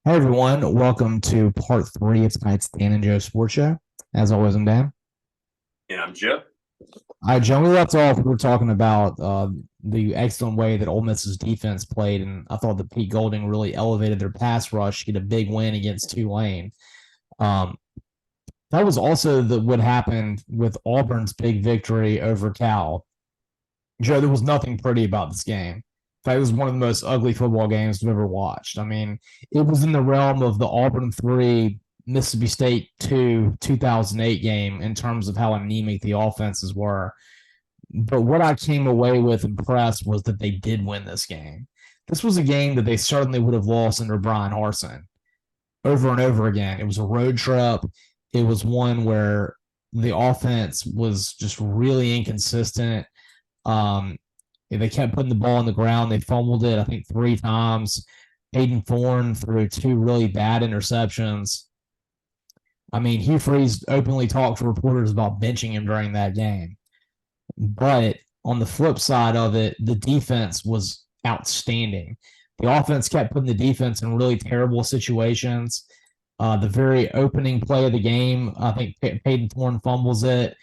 Hey everyone, welcome to part three of tonight's Dan and Joe Sports Show. As always, I'm Dan. And I'm Joe. All right, John, we left off. We were talking about the excellent way that Ole Miss's defense played, and I thought that Pete Golding really elevated their pass rush to get a big win against Tulane. Um, that was also what happened with Auburn's big victory over Cal. Joe, there was nothing pretty about this game. In fact, it was one of the most ugly football games I've ever watched. I mean, it was in the realm of the Auburn 3, Mississippi State 2, 2008 game in terms of how anemic the offenses were. But what I came away with impressed was that they did win this game. This was a game that they certainly would have lost under Brian Harsin over and over again. It was a road trip. It was one where the offense was just really inconsistent. Um, they kept putting the ball on the ground. They fumbled it, I think, three times. Aiden Thorne threw two really bad interceptions. I mean, Hugh Freeze openly talked to reporters about benching him during that game. But on the flip side of it, the defense was outstanding. The offense kept putting the defense in really terrible situations. The very opening play of the game, I think Peyton Thorne fumbles it,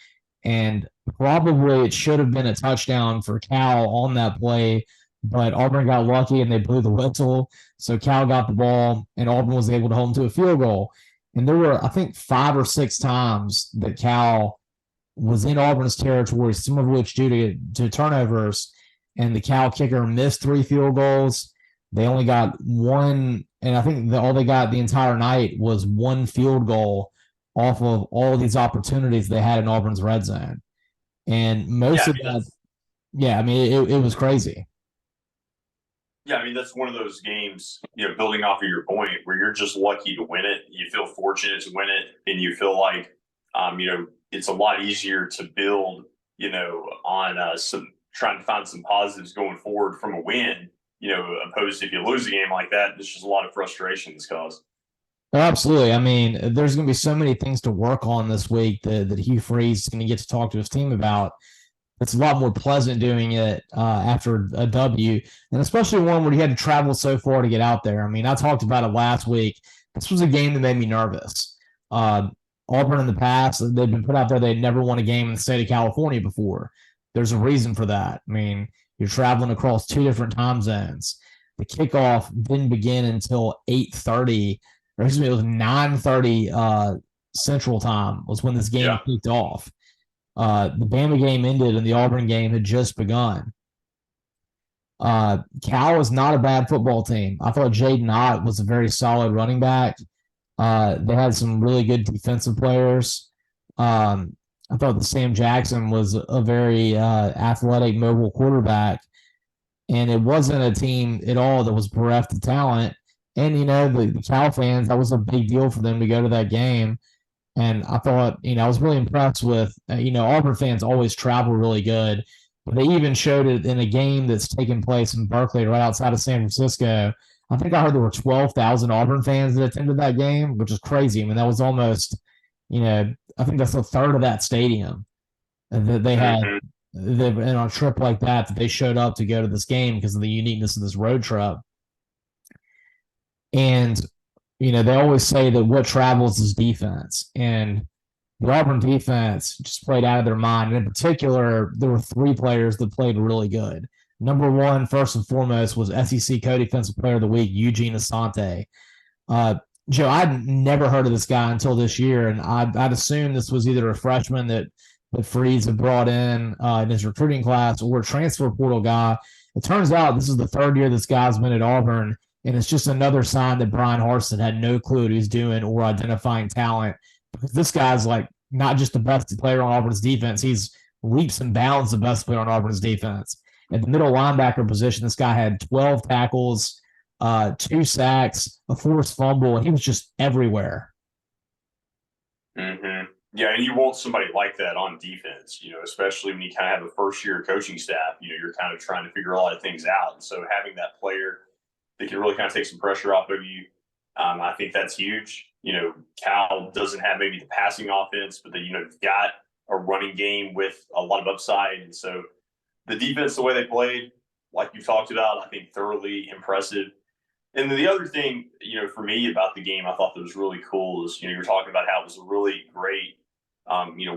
and probably it should have been a touchdown for Cal on that play, but Auburn got lucky and they blew the whistle. So Cal got the ball, and Auburn was able to hold them to a field goal. And there were, I think, 5 or 6 times that Cal was in Auburn's territory, some of which due to turnovers, and the Cal kicker missed 3 field goals. They only got one, and I think all they got the entire night was one field goal off of all of these opportunities they had in Auburn's red zone. And Yeah, most I of mean that, yeah, I mean, it was crazy. that's one of those games, building off of your point where you're just lucky to win it. You feel fortunate to win it, and you feel like, it's a lot easier to build, on some trying to find some positives going forward from a win, opposed to if you lose a game like that, there's just a lot of frustration that's caused. Oh, absolutely. I mean, there's going to be so many things to work on this week that Hugh Freeze is going to get to talk to his team about. It's a lot more pleasant doing it after a W, and especially one where you had to travel so far to get out there. I mean, I talked about it last week. This was a game that made me nervous. Uh, Auburn in the past, they've been put out there. They'd never won a game in the state of California before. There's a reason for that. I mean, you're traveling across 2 different time zones. The kickoff didn't begin until 8:30, or excuse me, it was 9:30 Central Time was when this game Yeah. kicked off. The Bama game ended and the Auburn game had just begun. Cal is not a bad football team. I thought Jaden Ott was a very solid running back. They had some really good defensive players. I thought that Sam Jackson was a very athletic, mobile quarterback, and it wasn't a team at all that was bereft of talent. And the Cal fans, that was a big deal for them to go to that game. And I thought, I was really impressed with, Auburn fans always travel really good. But they even showed it in a game that's taking place in Berkeley, right outside of San Francisco. I think I heard there were 12,000 Auburn fans that attended that game, which is crazy. I mean, that was almost, I think that's a third of that stadium that they had. Mm-hmm. And on a trip like that they showed up to go to this game because of the uniqueness of this road trip. And they always say that what travels is defense. And the Auburn defense just played out of their mind. And in particular, there were 3 players that played really good. Number one, first and foremost, was SEC Co-Defensive Player of the Week, Eugene Asante. Uh, Joe, I'd never heard of this guy until this year, and I'd assumed this was either a freshman that Freeze had brought in his recruiting class or a transfer portal guy. It turns out this is the third year this guy's been at Auburn, and it's just another sign that Brian Harsin had no clue what he's doing or identifying talent. Because this guy's like not just the best player on Auburn's defense, he's leaps and bounds the best player on Auburn's defense. At the middle linebacker position, this guy had 12 tackles, 2 sacks, a forced fumble, and he was just everywhere. Mm-hmm. Yeah, and you want somebody like that on defense, especially when you kind of have a first year coaching staff, you're kind of trying to figure a lot of things out. And so having that player that can really kind of take some pressure off of you, I think that's huge. Cal doesn't have maybe the passing offense, but you've got a running game with a lot of upside. And so the defense, the way they played, like you talked about, I think thoroughly impressive. And then the other thing, for me about the game, I thought that was really cool is, you're talking about how it was a really great,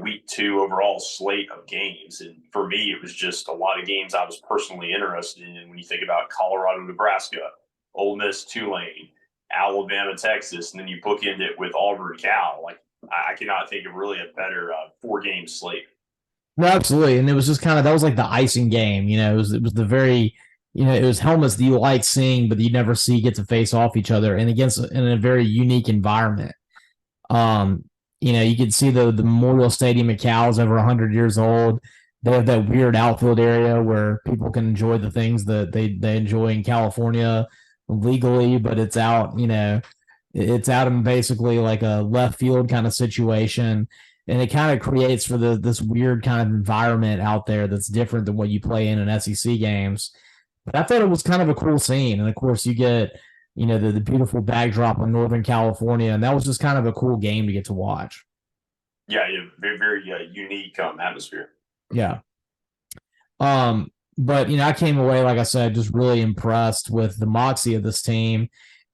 week 2 overall slate of games. And for me, it was just a lot of games I was personally interested in. When you think about Colorado, Nebraska, Ole Miss, Tulane, Alabama, Texas, and then you bookend it with Auburn, Cal. Like, I cannot think of really a better 4-game slate. No, absolutely. And it was just kind of, that was like the icing game. It was the very, it was helmets that you like seeing, but you never see get to face off each other and against in a very unique environment. Um, you could see the Memorial Stadium at Cal is over 100 years old. They have that weird outfield area where people can enjoy the things that they enjoy in California legally, but it's out, it's out in basically like a left field kind of situation. And it kind of creates for this weird kind of environment out there that's different than what you play in SEC games. But I thought it was kind of a cool scene. And of course, you get, the beautiful backdrop of Northern California. And that was just kind of a cool game to get to watch. Yeah, very, very unique atmosphere. Yeah. But I came away, like I said, just really impressed with the moxie of this team.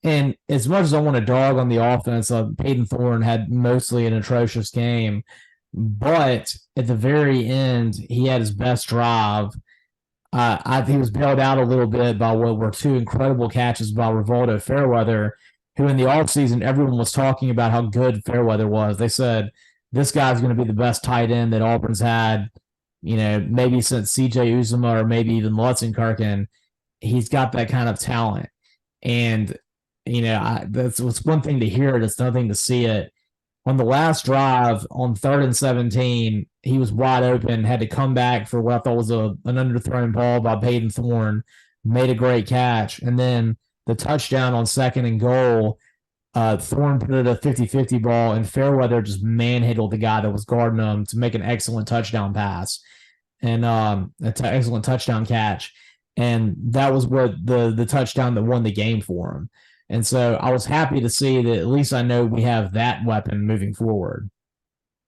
And as much as I want to dog on the offense, Peyton Thorne had mostly an atrocious game. But at the very end, he had his best drive. I think he was bailed out a little bit by what were 2 incredible catches by Rivaldo Fairweather, who in the offseason, everyone was talking about how good Fairweather was. They said, this guy's going to be the best tight end that Auburn's had, maybe since CJ Uzuma or maybe even Lutzenkirchen. He's got that kind of talent. And, that's what's one thing to hear it. It's nothing to see it. On the last drive on 3rd and 17, he was wide open, had to come back for what I thought was an underthrown ball by Peyton Thorne, made a great catch. And then the touchdown on 2nd and goal, Thorne put it a 50-50 ball, and Fairweather just manhandled the guy that was guarding him to make an excellent touchdown pass and excellent touchdown catch. And that was what the touchdown that won the game for him. And so I was happy to see that at least I know we have that weapon moving forward.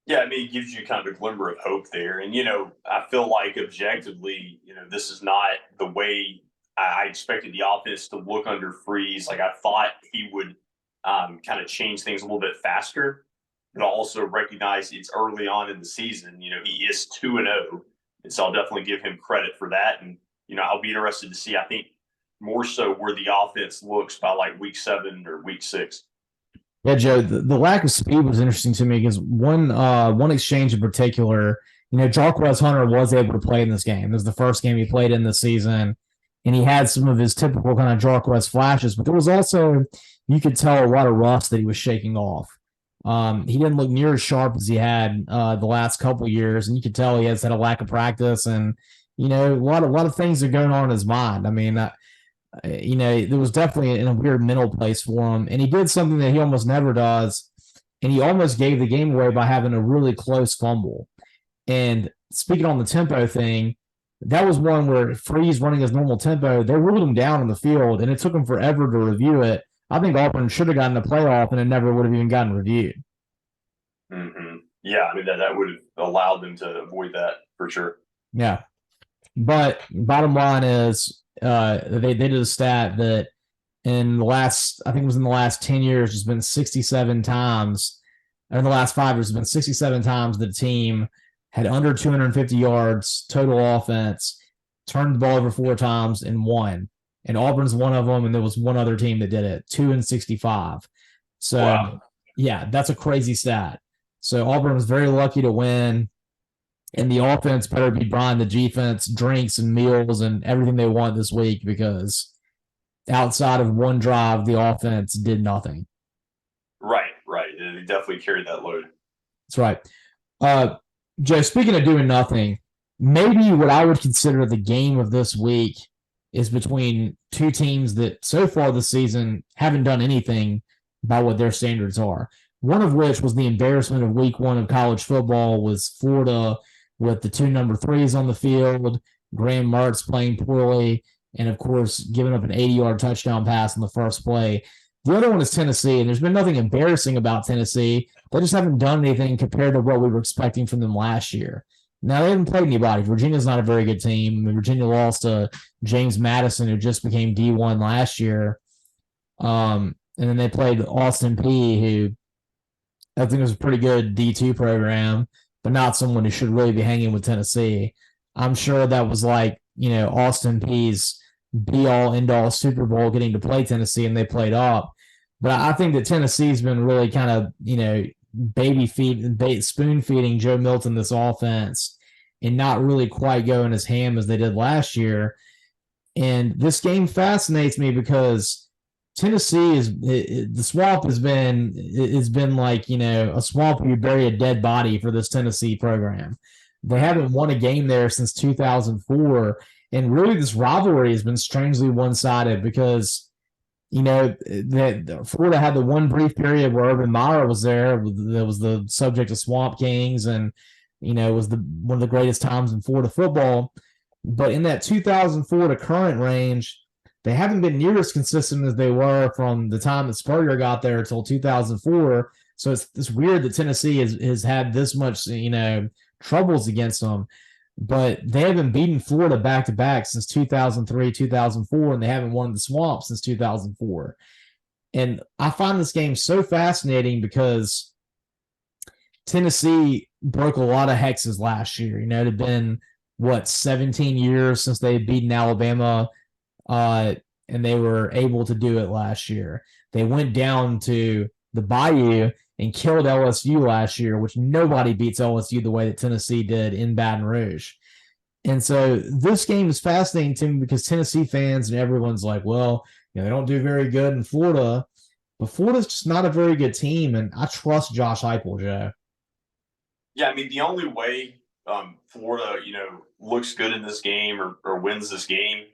Yeah, I mean, it gives you kind of a glimmer of hope there. And, I feel like objectively, this is not the way I expected the offense to look under Freeze. Like, I thought he would kind of change things a little bit faster, but also recognize it's early on in the season. He is 2-0. And so I'll definitely give him credit for that. And, I'll be interested to see, I think, more so where the offense looks by like week 7 or week 6. Yeah, Joe, the lack of speed was interesting to me because one exchange in particular, Jarquez Hunter was able to play in this game. It was the first game he played in this season, and he had some of his typical kind of Jarquez flashes, but there was also, you could tell, a lot of rust that he was shaking off. He didn't look near as sharp as he had the last couple of years, and you could tell he has had a lack of practice, and a lot of things are going on in his mind. I mean, there was definitely in a weird mental place for him. And he did something that he almost never does. And he almost gave the game away by having a really close fumble. And speaking on the tempo thing, that was one where Freeze running his normal tempo, they ruled him down on the field, and it took him forever to review it. I think Auburn should have gotten a playoff, and it never would have even gotten reviewed. Mm-hmm. Yeah, I mean, that would have allowed them to avoid that for sure. Yeah. But bottom line is, they did a stat that in the last, I think it was in the last 10 years, there's been 67 times, or in the last 5 years, there's been 67 times that a team had under 250 yards total offense, turned the ball over 4 times, and won. And Auburn's one of them, and there was one other team that did it, 2 and 65. So, wow. Yeah, that's a crazy stat. So Auburn was very lucky to win. And the offense better be buying the defense drinks and meals and everything they want this week, because outside of one drive, the offense did nothing. Right. They definitely carried that load. That's right. Joe, speaking of doing nothing, maybe what I would consider the game of this week is between 2 teams that so far this season haven't done anything by what their standards are. One of which was the embarrassment of week 1 of college football was Florida, with the 2 number 3s on the field, Graham Mertz playing poorly, and of course, giving up an 80-yard touchdown pass in the first play. The other one is Tennessee, and there's been nothing embarrassing about Tennessee. They just haven't done anything compared to what we were expecting from them last year. Now, they haven't played anybody. Virginia's not a very good team. Virginia lost to James Madison, who just became D1 last year. And then they played Austin P, who I think was a pretty good D2 program, but not someone who should really be hanging with Tennessee. I'm sure that was like, Austin P's be all end all Super Bowl getting to play Tennessee, and they played up. But I think that Tennessee's been really kind of, spoon feeding Joe Milton this offense and not really quite going as ham as they did last year. And this game fascinates me because Tennessee the swamp has been like, a swamp where you bury a dead body for this Tennessee program. They haven't won a game there since 2004. And really this rivalry has been strangely one-sided because, that Florida had the one brief period where Urban Meyer was there. That was the subject of Swamp Kings and, was one of the greatest times in Florida football. But in that 2004 to current range, they haven't been near as consistent as they were from the time that Spurrier got there until 2004. So it's weird that Tennessee has had this much, troubles against them. But they haven't beaten Florida back-to-back since 2003, 2004, and they haven't won the Swamp since 2004. And I find this game so fascinating because Tennessee broke a lot of hexes last year. It had been, 17 years since they had beaten Alabama, and they were able to do it last year. They went down to the Bayou and killed LSU last year, which nobody beats LSU the way that Tennessee did in Baton Rouge. And so this game is fascinating to me because Tennessee fans and everyone's like, well, they don't do very good in Florida, but Florida's just not a very good team, and I trust Josh Heupel, Joe. Yeah, I mean, the only way Florida, looks good in this game or wins this game,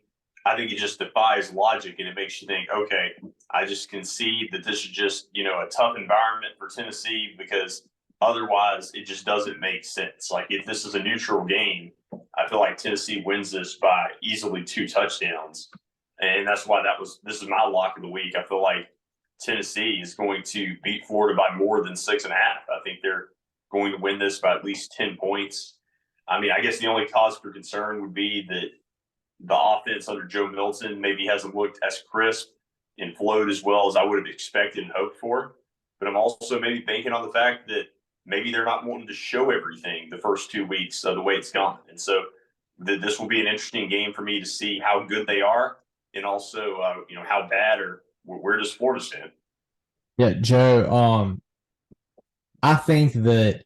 I think it just defies logic, and it makes you think, okay, I just concede that this is just, a tough environment for Tennessee because otherwise it just doesn't make sense. Like if this is a neutral game, I feel like Tennessee wins this by easily 2 touchdowns. And that's why this is my lock of the week. I feel like Tennessee is going to beat Florida by more than 6.5. I think they're going to win this by at least 10 points. I mean, I guess the only cause for concern would be that the offense under Joe Milton maybe hasn't looked as crisp and flowed as well as I would have expected and hoped for. But I'm also maybe banking on the fact that maybe they're not wanting to show everything the first 2 weeks of the way it's gone. And so this will be an interesting game for me to see how good they are and also, how bad or where does Florida stand? Yeah, Joe, I think that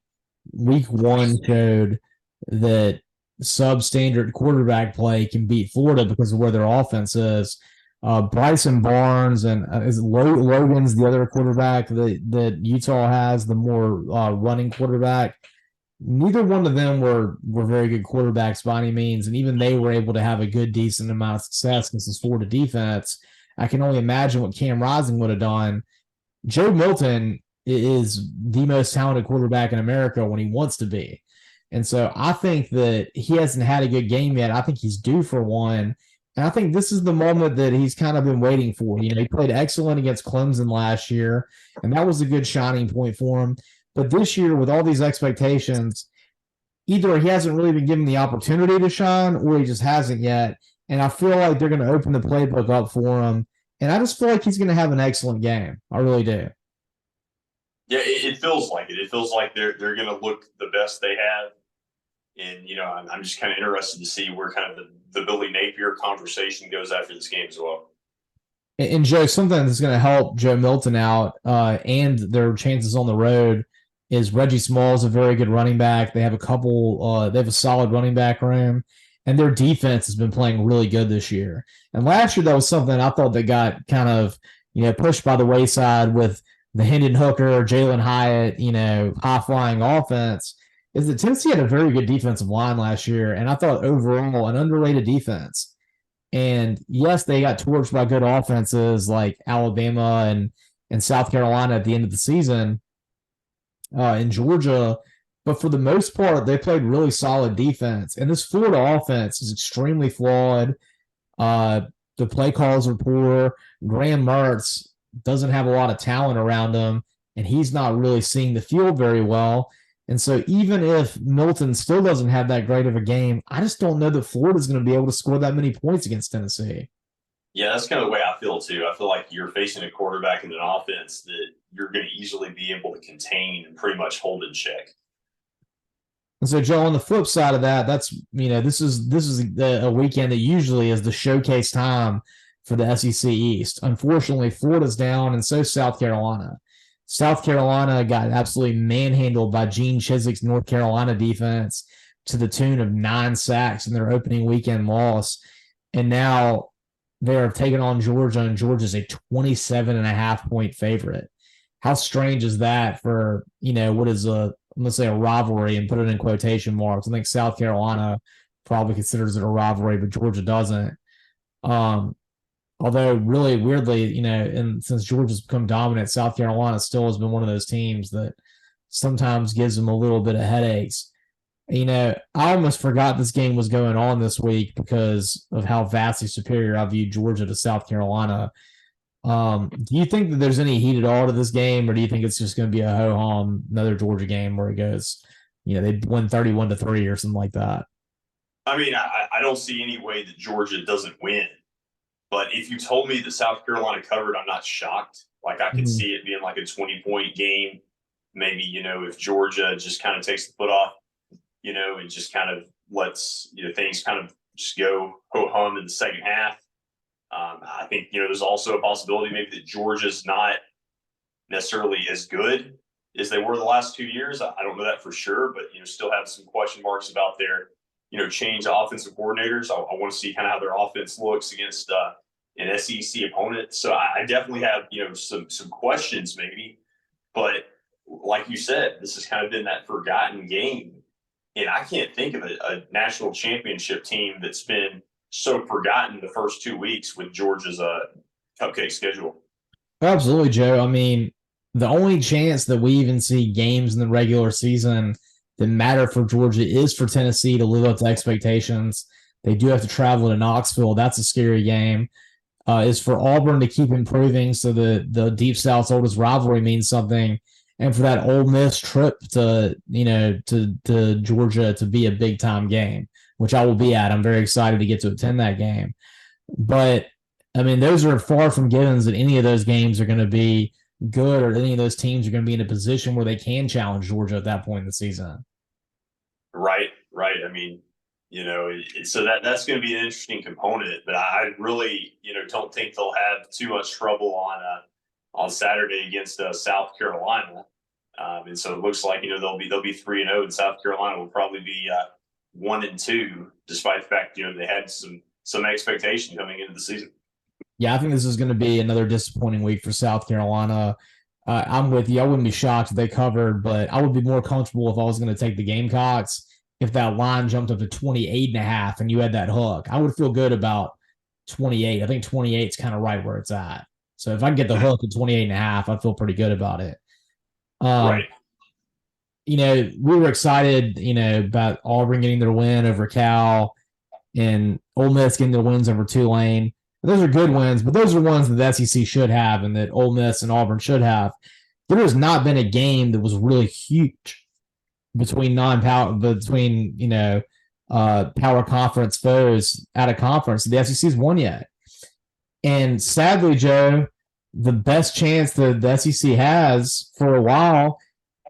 week 1 showed that substandard quarterback play can beat Florida because of where their offense is. Bryson Barnes and Logan's the other quarterback that Utah has, the more running quarterback. Neither one of them were very good quarterbacks by any means, and even they were able to have a good, decent amount of success against this Florida defense. I can only imagine what Cam Rising would have done. Joe Milton is the most talented quarterback in America when he wants to be. And so I think that he hasn't had a good game yet. I think he's due for one. And I think this is the moment that he's kind of been waiting for. He played excellent against Clemson last year, and that was a good shining point for him. But this year, with all these expectations, either he hasn't really been given the opportunity to shine or he just hasn't yet. And I feel like they're going to open the playbook up for him. And I just feel like he's going to have an excellent game. I really do. Yeah, it feels like it. It feels like they're going to look the best they have. And, I'm just kind of interested to see where kind of the Billy Napier conversation goes after this game as well. And Joe, something that's going to help Joe Milton out and their chances on the road is Reggie Small's a very good running back. They have they have a solid running back room, and their defense has been playing really good this year. And last year, that was something I thought that got kind of, pushed by the wayside with the Hendon Hooker, Jalen Hyatt, high-flying offense, is that Tennessee had a very good defensive line last year, and I thought overall an underrated defense. And yes, they got torched by good offenses like Alabama and South Carolina at the end of the season in Georgia. But for the most part, they played really solid defense. And this Florida offense is extremely flawed. The play calls are poor. Graham Mertz doesn't have a lot of talent around him, and he's not really seeing the field very well. And so even if Milton still doesn't have that great of a game, I just don't know that Florida's going to be able to score that many points against Tennessee. Yeah, that's kind of the way I feel too. I feel like you're facing a quarterback and an offense that you're going to easily be able to contain and pretty much hold in check. And so, Joe, on the flip side of that, that's this is a weekend that usually is the showcase time for the SEC East. Unfortunately, Florida's down, and so South Carolina. South Carolina got absolutely manhandled by Gene Chiswick's North Carolina defense to the tune of 9 sacks in their opening weekend loss. And now they're taking on Georgia, and Georgia's a 27.5-point favorite. How strange is that for, what is let's say a rivalry, and put it in quotation marks. I think South Carolina probably considers it a rivalry, but Georgia doesn't. Although really weirdly, and since Georgia's become dominant, South Carolina still has been one of those teams that sometimes gives them a little bit of headaches. I almost forgot this game was going on this week because of how vastly superior I view Georgia to South Carolina. Do you think that there's any heat at all to this game, or do you think it's just going to be a ho-hum, another Georgia game where it goes, they win 31-3 or something like that? I mean, I don't see any way that Georgia doesn't win. But if you told me that South Carolina covered, I'm not shocked. Like, I could see it being like a 20-point game. Maybe, if Georgia just kind of takes the foot off, and just kind of lets, things kind of just go ho-hum in the second half. I think, there's also a possibility maybe that Georgia's not necessarily as good as they were the last 2 years. I don't know that for sure, but, still have some question marks about their, change offensive coordinators. I want to see kind of how their offense looks against an SEC opponent. So I definitely have, some questions maybe. But like you said, this has kind of been that forgotten game. And I can't think of a national championship team that's been so forgotten the first 2 weeks with Georgia's cupcake schedule. Absolutely, Joe. I mean, the only chance that we even see games in the regular season that matter for Georgia is for Tennessee to live up to expectations. They do have to travel to Knoxville. That's a scary game. Is for Auburn to keep improving so the Deep South's oldest rivalry means something. And for that Ole Miss trip to Georgia to be a big time game, which I will be at. I'm very excited to get to attend that game. But I mean, those are far from givens that any of those games are going to be good, or any of those teams are going to be in a position where they can challenge Georgia at that point in the season. Right. I mean, so that's going to be an interesting component, but I really, don't think they'll have too much trouble on Saturday against South Carolina. And so it looks like, they'll be 3-0, and South Carolina will probably be 1-2, despite the fact, they had some expectation coming into the season. Yeah, I think this is going to be another disappointing week for South Carolina. I'm with you. I wouldn't be shocked if they covered, but I would be more comfortable if I was going to take the Gamecocks. If that line jumped up to 28.5 and you had that hook, I would feel good about 28. I think 28 is kind of right where it's at. So if I can get the hook at 28.5, I feel pretty good about it. Right. We were excited, about Auburn getting their win over Cal and Ole Miss getting their wins over Tulane. Those are good wins, but those are ones that the SEC should have and that Ole Miss and Auburn should have. There has not been a game that was really huge between power conference foes out of conference that the SEC's won yet. And sadly, Joe, the best chance that the SEC has for a while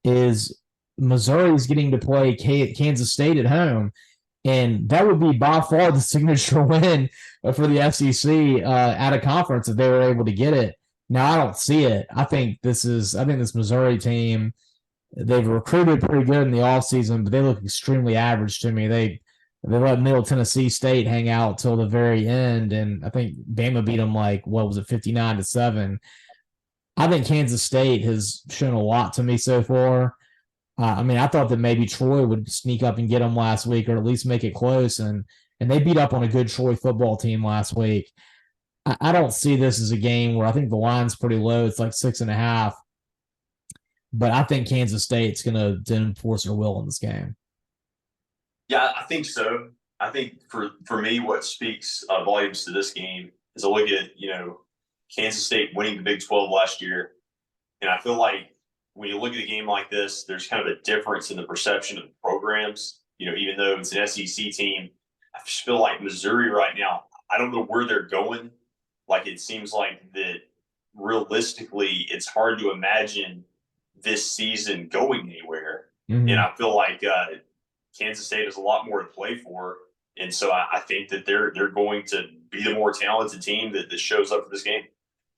is Missouri's getting to play Kansas State at home. And that would be by far the signature win for the SEC out of conference if they were able to get it. Now, I don't see it. I think this Missouri team, they've recruited pretty good in the offseason, but they look extremely average to me. They let Middle Tennessee State hang out till the very end, and I think Bama beat them 59-7. I think Kansas State has shown a lot to me so far. I thought that maybe Troy would sneak up and get them last week, or at least make it close, and they beat up on a good Troy football team last week. I don't see this as a game where I think the line's pretty low. It's like 6.5. But I think Kansas State's going to enforce their will in this game. Yeah, I think so. I think for me, what speaks volumes to this game is I look at, Kansas State winning the Big 12 last year. And I feel like when you look at a game like this, there's kind of a difference in the perception of the programs. Even though it's an SEC team, I just feel like Missouri right now, I don't know where they're going, like it seems like that realistically, it's hard to imagine this season going anywhere. And I feel like Kansas State has a lot more to play for. And so I think that they're going to be the more talented team that shows up for this game.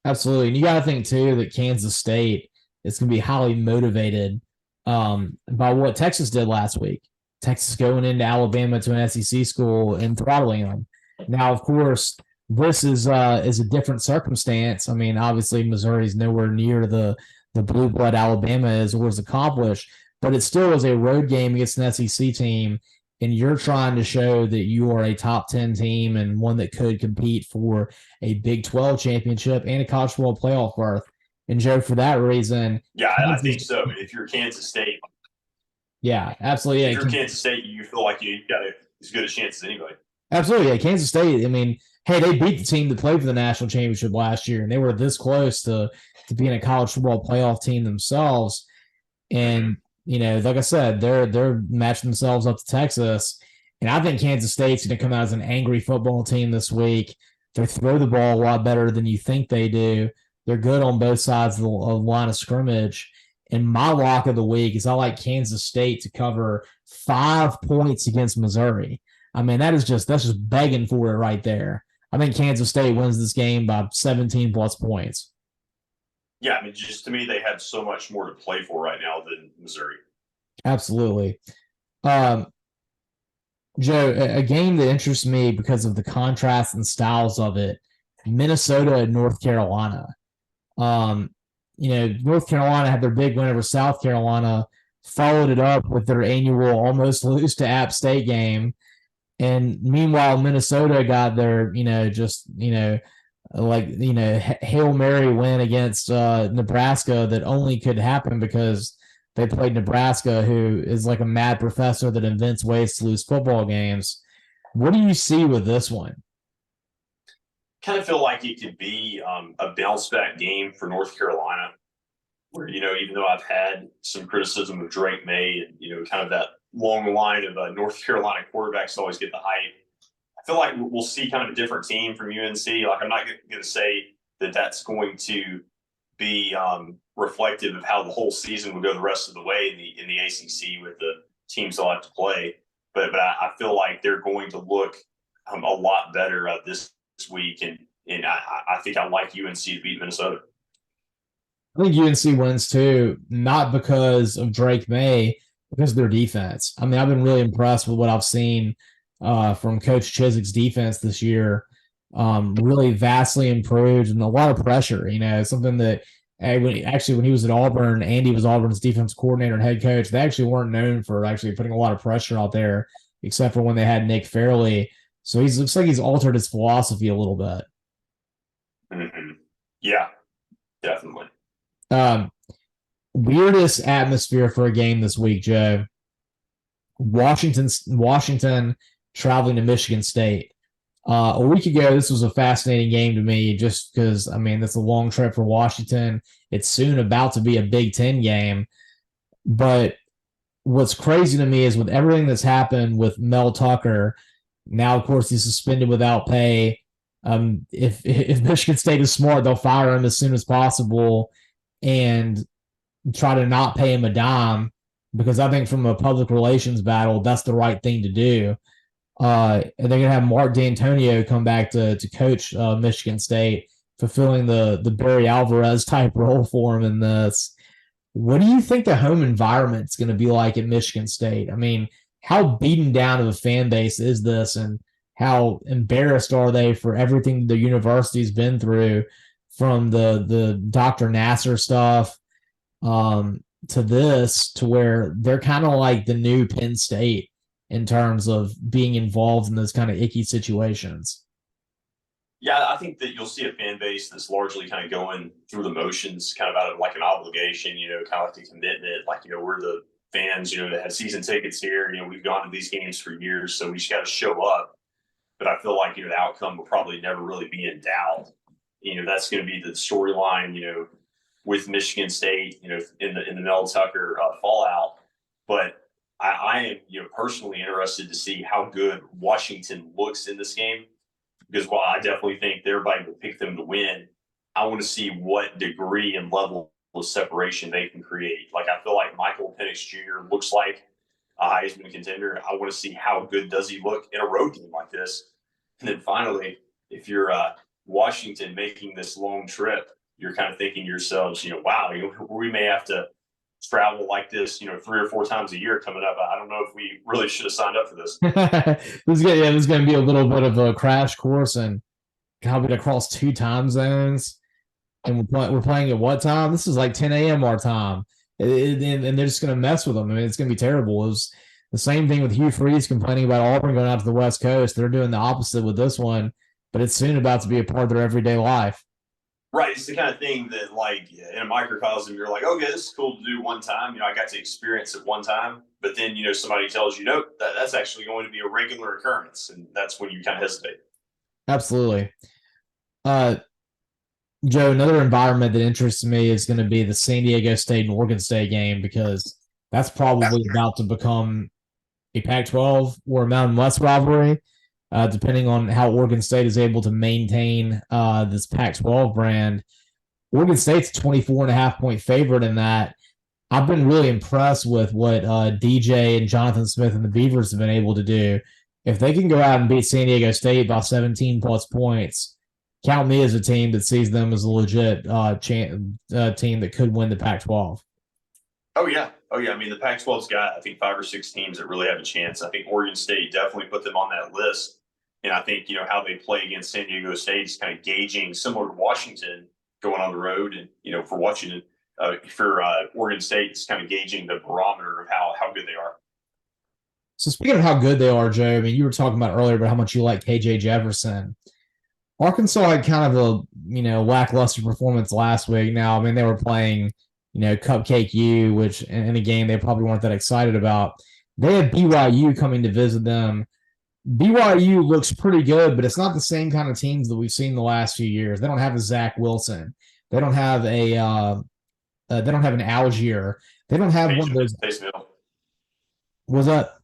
Absolutely. And you got to think, too, that Kansas State is going to be highly motivated by what Texas did last week. Texas going into Alabama to an SEC school and throttling them. Now, of course, this is a different circumstance. I mean, obviously, Missouri's nowhere near the blue blood Alabama is or was accomplished, but it still is a road game against an SEC team, and you're trying to show that you are a top 10 team and one that could compete for a Big 12 championship and a college football playoff berth. And Joe, for that reason, yeah, I think so. If you're Kansas State, yeah, absolutely. If you're Kansas State, you feel like you've got as good a chance as anybody. Absolutely, yeah. Kansas State. I mean, hey, they beat the team that played for the national championship last year, and they were this close to being a college football playoff team themselves. And like I said, they're matching themselves up to Texas, and I think Kansas State's going to come out as an angry football team this week. They throw the ball a lot better than you think they do. They're good on both sides of the line of scrimmage. And my lock of the week is I like Kansas State to cover 5 points against Missouri. I mean, that's just begging for it right there. I think Kansas State wins this game by 17 plus points. Yeah, I mean, just to me, they have so much more to play for right now than Missouri. Absolutely. Joe, a game that interests me because of the contrast and styles of it, Minnesota and North Carolina. North Carolina had their big win over South Carolina, followed it up with their annual almost lose to App State game. And meanwhile, Minnesota got their, Hail Mary win against Nebraska that only could happen because they played Nebraska, who is like a mad professor that invents ways to lose football games. What do you see with this one? Kind of feel like it could be a bounce back game for North Carolina, where, even though I've had some criticism of Drake May and, kind of that long line of North Carolina quarterbacks always get the hype, I feel like we'll see kind of a different team from UNC. Like, I'm not going to say that that's going to be reflective of how the whole season would go the rest of the way in the ACC with the teams they'll have to play. But I feel like they're going to look a lot better this week, and I think I like UNC to beat Minnesota. I think UNC wins too, not because of Drake May, because of their defense. I mean, I've been really impressed with what I've seen from Coach Chiswick's defense this year. Really vastly improved and a lot of pressure. Something that when he was at Auburn, Andy was Auburn's defense coordinator and head coach. They actually weren't known for actually putting a lot of pressure out there, except for when they had Nick Fairley. So he looks like he's altered his philosophy a little bit. Yeah, definitely. Weirdest atmosphere for a game this week, Joe. Washington traveling to Michigan State. A week ago, this was a fascinating game to me just because, I mean, that's a long trip for Washington. It's soon about to be a Big Ten game. But what's crazy to me is with everything that's happened with Mel Tucker, now, of course, he's suspended without pay. If Michigan State is smart, they'll fire him as soon as possible and try to not pay him a dime, because I think from a public relations battle, that's the right thing to do. And they're going to have Mark D'Antonio come back to coach Michigan State, fulfilling the Barry Alvarez type role for him in this. What do you think the home environment is going to be like at Michigan State? I mean, how beaten down of a fan base is this, and how embarrassed are they for everything the university's been through, from the Dr. Nasser stuff to this, to where they're kind of like the new Penn State in terms of being involved in those kind of icky situations? Yeah, I think that you'll see a fan base that's largely kind of going through the motions, kind of out of like an obligation, kind of like a commitment. Like, we're the fans, that have season tickets here. We've gone to these games for years, so we just got to show up. But I feel like, the outcome will probably never really be in doubt. That's going to be the storyline, with Michigan State, in the Mel Tucker fallout. But I am, personally interested to see how good Washington looks in this game, because while I definitely think everybody will pick them to win, I want to see what degree and level of separation they can create. Like I feel like Michael Penix Jr. looks like a Heisman contender. I want to see how good does he look in a road game like this. And then finally, if you're Washington making this long trip, you're kind of thinking to yourselves, wow, we may have to travel like this, 3 or 4 times a year coming up. I don't know if we really should have signed up for this. This is going to be a little bit of a crash course and coming across 2 time zones. And we're playing at what time? This is like 10 a.m. our time. And they're just going to mess with them. I mean, it's going to be terrible. It was the same thing with Hugh Freeze complaining about Auburn going out to the West Coast. They're doing the opposite with this one, but it's soon about to be a part of their everyday life. Right. It's the kind of thing that, like, in a microcosm, you're like, okay, this is cool to do one time. I got to experience it one time. But then, somebody tells you, nope, that's actually going to be a regular occurrence. And that's when you kind of hesitate. Absolutely. Joe, another environment that interests me is going to be the San Diego State and Oregon State game, because that's probably about to become a Pac-12 or a Mountain West rivalry, depending on how Oregon State is able to maintain this Pac-12 brand. Oregon State's a 24.5-point favorite in that. I've been really impressed with what DJ and Jonathan Smith and the Beavers have been able to do. If they can go out and beat San Diego State by 17-plus points, count me as a team that sees them as a legit team that could win the Pac-12. Oh, yeah. I mean, the Pac-12's got, I think, 5 or 6 teams that really have a chance. I think Oregon State definitely put them on that list. And I think, how they play against San Diego State is kind of gauging, similar to Washington going on the road. And, for Washington, for Oregon State, it's kind of gauging the barometer of how good they are. So speaking of how good they are, Joe, I mean, you were talking about earlier about how much you like KJ Jefferson. Arkansas had kind of a, lackluster performance last week. Now, I mean, they were playing, Cupcake U, which in a game they probably weren't that excited about. They had BYU coming to visit them. BYU looks pretty good, but it's not the same kind of teams that we've seen the last few years. They don't have a Zach Wilson. They don't have an Algier. They don't have one of those. Taysom Hill. Was that?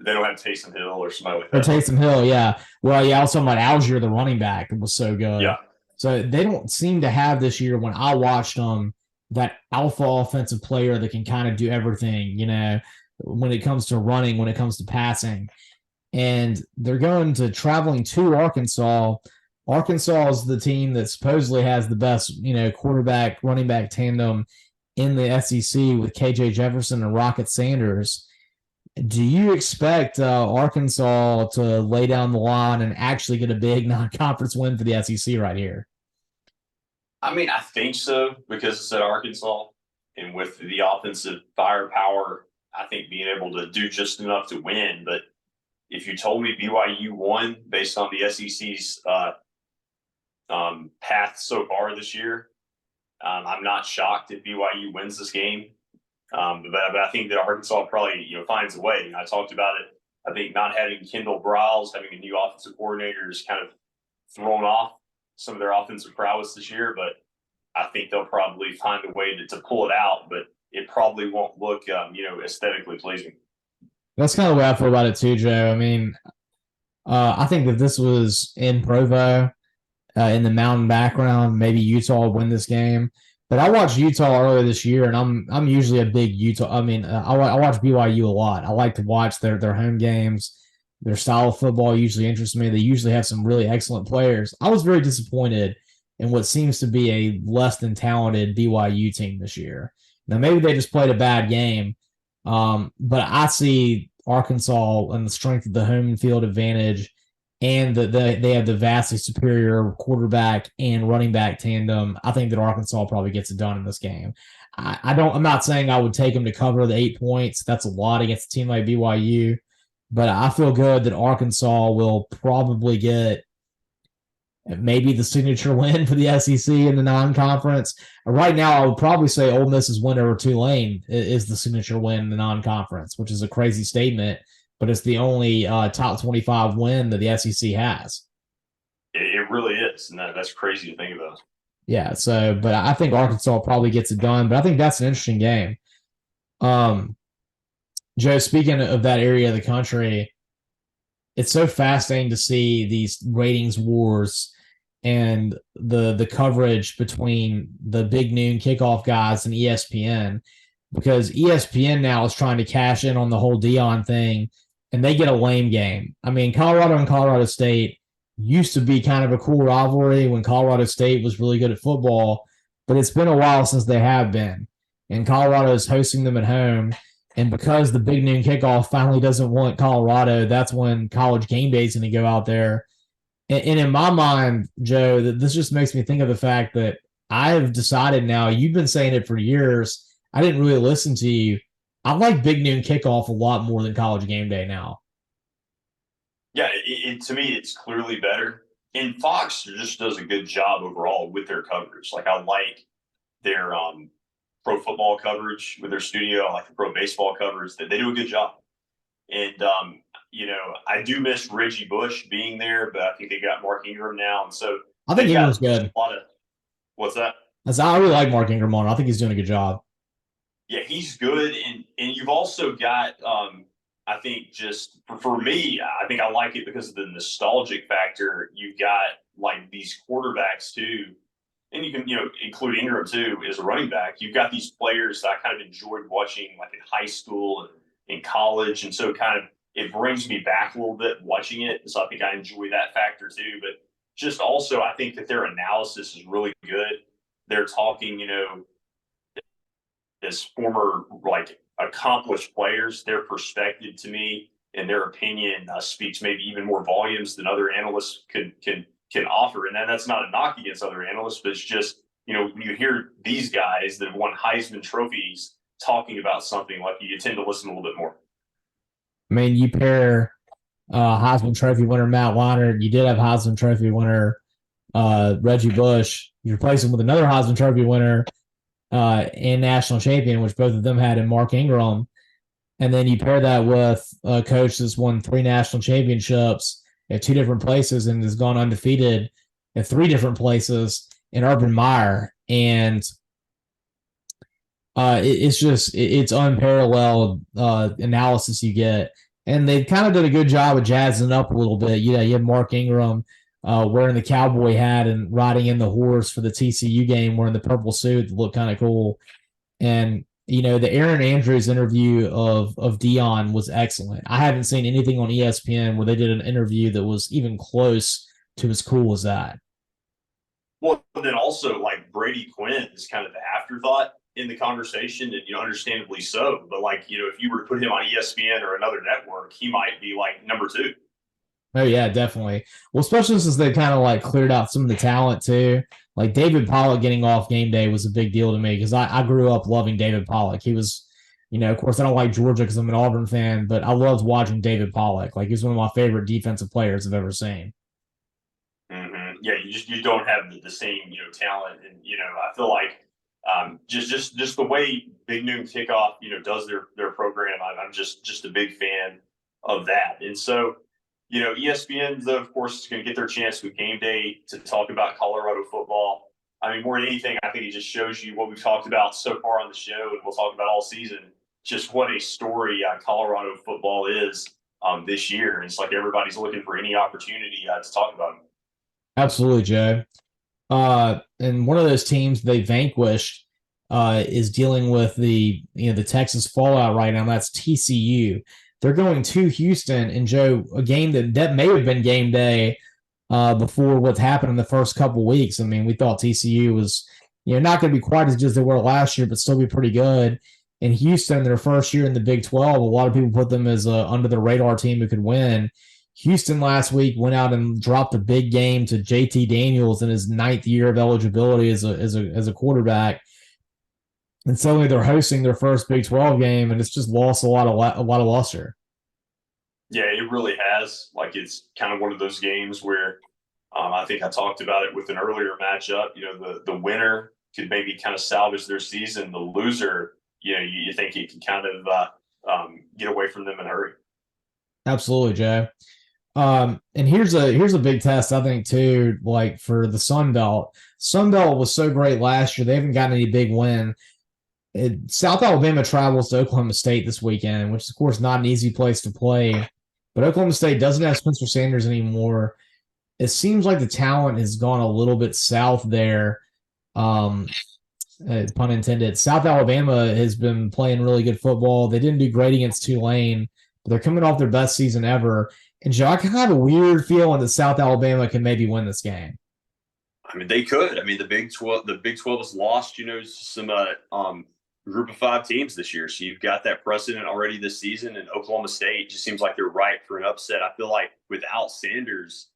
They don't have Taysom Hill or somebody like that. Or Taysom Hill, yeah. Well, yeah, I was talking about Algier, the running back, was so good. Yeah. So they don't seem to have this year, when I watched them, that alpha offensive player that can kind of do everything, when it comes to running, when it comes to passing. And they're traveling to Arkansas. Arkansas is the team that supposedly has the best, quarterback, running back tandem in the SEC with KJ Jefferson and Rocket Sanders. Do you expect Arkansas to lay down the line and actually get a big non-conference win for the SEC right here? I mean, I think so, because it's at Arkansas, and with the offensive firepower, I think being able to do just enough to win. But if you told me BYU won based on the SEC's path so far this year, I'm not shocked if BYU wins this game. But I think that Arkansas probably, finds a way. I talked about it. I think not having Kendall Briles, having a new offensive coordinator, is kind of thrown off some of their offensive prowess this year. But I think they'll probably find a way to pull it out. But it probably won't look, aesthetically pleasing. That's kind of the way I feel about it too, Joe. I mean, I think that this was in Provo, in the mountain background, maybe Utah will win this game. But I watched Utah earlier this year, and I'm usually a big Utah. I mean, I watch BYU a lot. I like to watch their home games. Their style of football usually interests me. They usually have some really excellent players. I was very disappointed in what seems to be a less than talented BYU team this year. Now, maybe they just played a bad game, but I see Arkansas and the strength of the home field advantage, and they have the vastly superior quarterback and running back tandem. I think that Arkansas probably gets it done in this game. I'm not saying I would take them to cover the 8 points. That's a lot against a team like BYU, but I feel good that Arkansas will probably get maybe the signature win for the SEC in the non-conference. Right now, I would probably say Ole Miss's win over Tulane is the signature win in the non-conference, which is a crazy statement, but it's the only top 25 win that the SEC has. It really is, and that's crazy to think about. Yeah, but I think Arkansas probably gets it done, but I think that's an interesting game. Joe, speaking of that area of the country, it's so fascinating to see these ratings wars and the coverage between the big noon kickoff guys and ESPN, because ESPN now is trying to cash in on the whole Dion thing, and they get a lame game. I mean, Colorado and Colorado State used to be kind of a cool rivalry when Colorado State was really good at football, but it's been a while since they have been. And Colorado is hosting them at home. And because the big noon kickoff finally doesn't want Colorado, that's when College Game Day is going to go out there. And in my mind, Joe, that this just makes me think of the fact that I have decided now, you've been saying it for years. I didn't really listen to you. I like big noon kickoff a lot more than College Game Day now. Yeah, to me, it's clearly better. And Fox just does a good job overall with their coverage. Like, I like their pro football coverage with their studio. I like the pro baseball coverage. They do a good job. And, I do miss Reggie Bush being there, but I think they got Mark Ingram now. And so I think Ingram's good. A lot of, what's that? I really like Mark Ingram on. I think he's doing a good job. Yeah, he's good. And you've also got, I think just for me, I think I like it because of the nostalgic factor. You've got like these quarterbacks too, and you can, include Ingram too as a running back. You've got these players that I kind of enjoyed watching like in high school and in college. And so it brings me back a little bit watching it. So I think I enjoy that factor too. But just also, I think that their analysis is really good. They're talking, as former like accomplished players, their perspective to me and their opinion speaks maybe even more volumes than other analysts can offer. And that's not a knock against other analysts, but it's just, when you hear these guys that have won Heisman trophies talking about something, like you tend to listen a little bit more. I mean, you pair Heisman Trophy winner Matt Leinart. You did have Heisman Trophy winner Reggie Bush. You replace him with another Heisman Trophy winner and national champion, which both of them had in Mark Ingram. And then you pair that with a coach that's won 3 national championships at 2 different places and has gone undefeated at 3 different places in Urban Meyer. And it's unparalleled analysis you get. And they kind of did a good job of jazzing up a little bit. You had Mark Ingram wearing the cowboy hat and riding in the horse for the TCU game, wearing the purple suit that looked kind of cool. And, the Aaron Andrews interview of Dion was excellent. I haven't seen anything on ESPN where they did an interview that was even close to as cool as that. Well, then also, like, Brady Quinn is kind of the afterthought in the conversation, and understandably so. But if you were to put him on ESPN or another network, he might be like number 2. Oh yeah, definitely. Well, especially since they kind of like cleared out some of the talent too. Like David Pollock getting off game day was a big deal to me because I grew up loving David Pollock. He was, of course I don't like Georgia because I'm an Auburn fan, but I loved watching David Pollock. Like he's one of my favorite defensive players I've ever seen. Mm-hmm. Yeah, you don't have the same talent, and I feel like just the way Big Noon Kickoff does their program, I'm just a big fan of that. And so ESPN, of course, is going to get their chance with game day to talk about Colorado football. I mean, more than anything, I think it just shows you what we've talked about so far on the show, and we'll talk about all season, just what a story Colorado football is this year. And it's like everybody's looking for any opportunity to talk about them. Absolutely, Joe. And one of those teams they vanquished is dealing with the Texas fallout right now. That's TCU. They're going to Houston, and Joe, a game that may have been game day before what's happened in the first couple weeks. I mean, we thought TCU was not going to be quite as good as they were last year, but still be pretty good. In Houston, their first year in the Big 12, a lot of people put them as a under the radar team who could win. Houston last week went out and dropped a big game to JT Daniels in his 9th year of eligibility as a quarterback. And suddenly they're hosting their first Big 12 game, and it's just lost a lot of luster. Yeah, it really has. Like, it's kind of one of those games where I think I talked about it with an earlier matchup. The winner could maybe kind of salvage their season. The loser, you think he can kind of get away from them in a hurry. Absolutely, Jay. And here's a big test, I think, too, like for the Sun Belt. Sun Belt was so great last year. They haven't gotten any big win. South Alabama travels to Oklahoma State this weekend, which is, of course, not an easy place to play. but Oklahoma State doesn't have Spencer Sanders anymore. It seems like the talent has gone a little bit south there. Um, Pun intended. South Alabama has been playing really good football. They didn't do great against Tulane, but they're coming off their best season ever. And Joe, I kind of have a weird feeling that South Alabama can maybe win this game. I mean, they could. I mean, the Big 12 has lost, some group of 5 teams this year. So you've got that precedent already this season, and Oklahoma State just seems like they're ripe for an upset. I feel like without Sanders,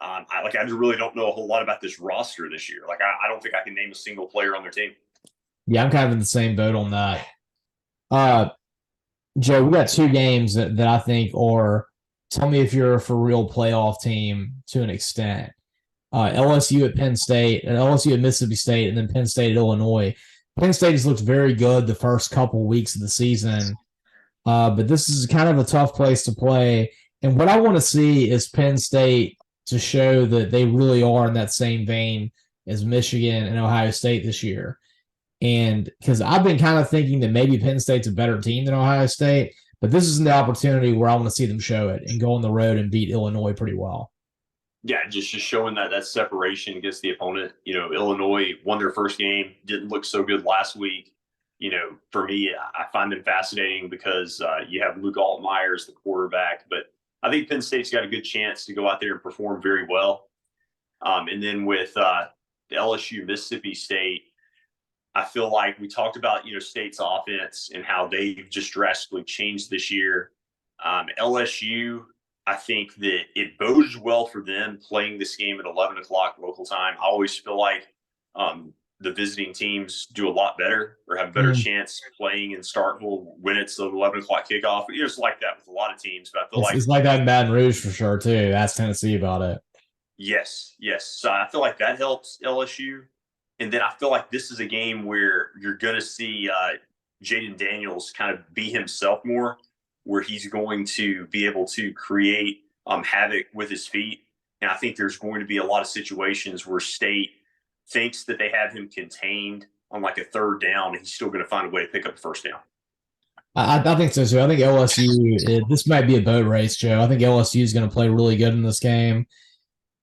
I just really don't know a whole lot about this roster this year. I don't think I can name a single player on their team. Yeah, I'm kind of in the same boat on that. Joe, we got 2 games that I think are, tell me if you're a for real playoff team to an extent. LSU at Penn State, and LSU at Mississippi State, and then Penn State at Illinois. Penn State has looked very good the first couple weeks of the season, but this is kind of a tough place to play. And what I want to see is Penn State to show that they really are in that same vein as Michigan and Ohio State this year. And because I've been kind of thinking that maybe Penn State's a better team than Ohio State, but this is the opportunity where I want to see them show it and go on the road and beat Illinois pretty well. Yeah, just showing that separation against the opponent. Illinois won their first game, didn't look so good last week. For me, I find them fascinating because you have Luke Altmaier as the quarterback, but I think Penn State's got a good chance to go out there and perform very well. And then with the LSU Mississippi State, I feel like we talked about, State's offense and how they've just drastically changed this year. LSU, I think that it bodes well for them playing this game at 11 o'clock local time. I always feel like the visiting teams do a lot better or have a better chance playing in Starkville when it's an 11 o'clock kickoff. It's like that with a lot of teams, but I feel it's like that in Baton Rouge for sure, too. That's Tennessee about it. Yes. So I feel like that helps LSU. And then I feel like this is a game where you're going to see Jaden Daniels kind of be himself more, where he's going to be able to create havoc with his feet. And I think there's going to be a lot of situations where State thinks that they have him contained on like a third down, and he's still going to find a way to pick up the first down. I think so, too. I think LSU, this might be a boat race, Joe. I think LSU is going to play really good in this game.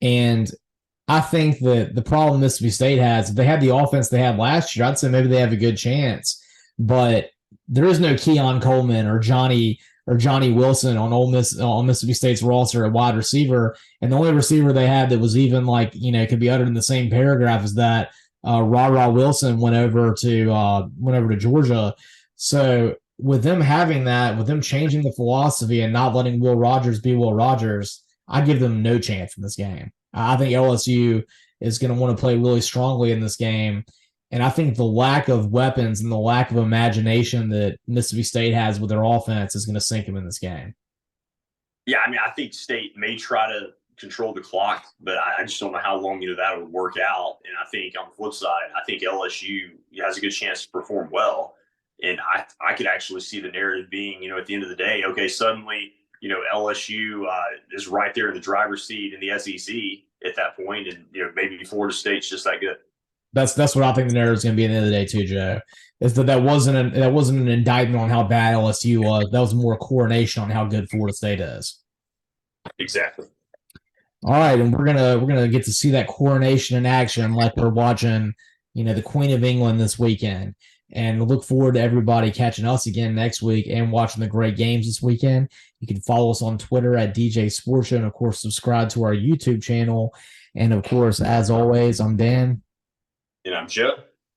And I think that the problem Mississippi State has, if they had the offense they had last year, I'd say maybe they have a good chance. But there is no Keon Coleman or Johnny Wilson on Mississippi State's roster at wide receiver. And the only receiver they had that was even could be uttered in the same paragraph as that, Wilson went over to Georgia. So with them having that, with them changing the philosophy and not letting Will Rogers be Will Rogers, I give them no chance in this game. I think LSU is going to want to play really strongly in this game. And I think the lack of weapons and the lack of imagination that Mississippi State has with their offense is going to sink them in this game. Yeah, I mean, I think State may try to control the clock, but I just don't know how long that would work out. And I think on the flip side, I think LSU has a good chance to perform well. And I could actually see the narrative being, at the end of the day, okay, suddenly, LSU is right there in the driver's seat in the SEC at that point, and maybe Florida State's just that good. That's what I think the narrative is going to be at the end of the day too, Joe. Is that wasn't an indictment on how bad LSU was. That was more a coronation on how good Florida State is. Exactly. All right, and we're gonna get to see that coronation in action, like we're watching, the Queen of England this weekend. And look forward to everybody catching us again next week and watching the great games this weekend. You can follow us on Twitter at DJ Sports Show, and of course, subscribe to our YouTube channel. And of course, as always, I'm Dan. And I'm Joe.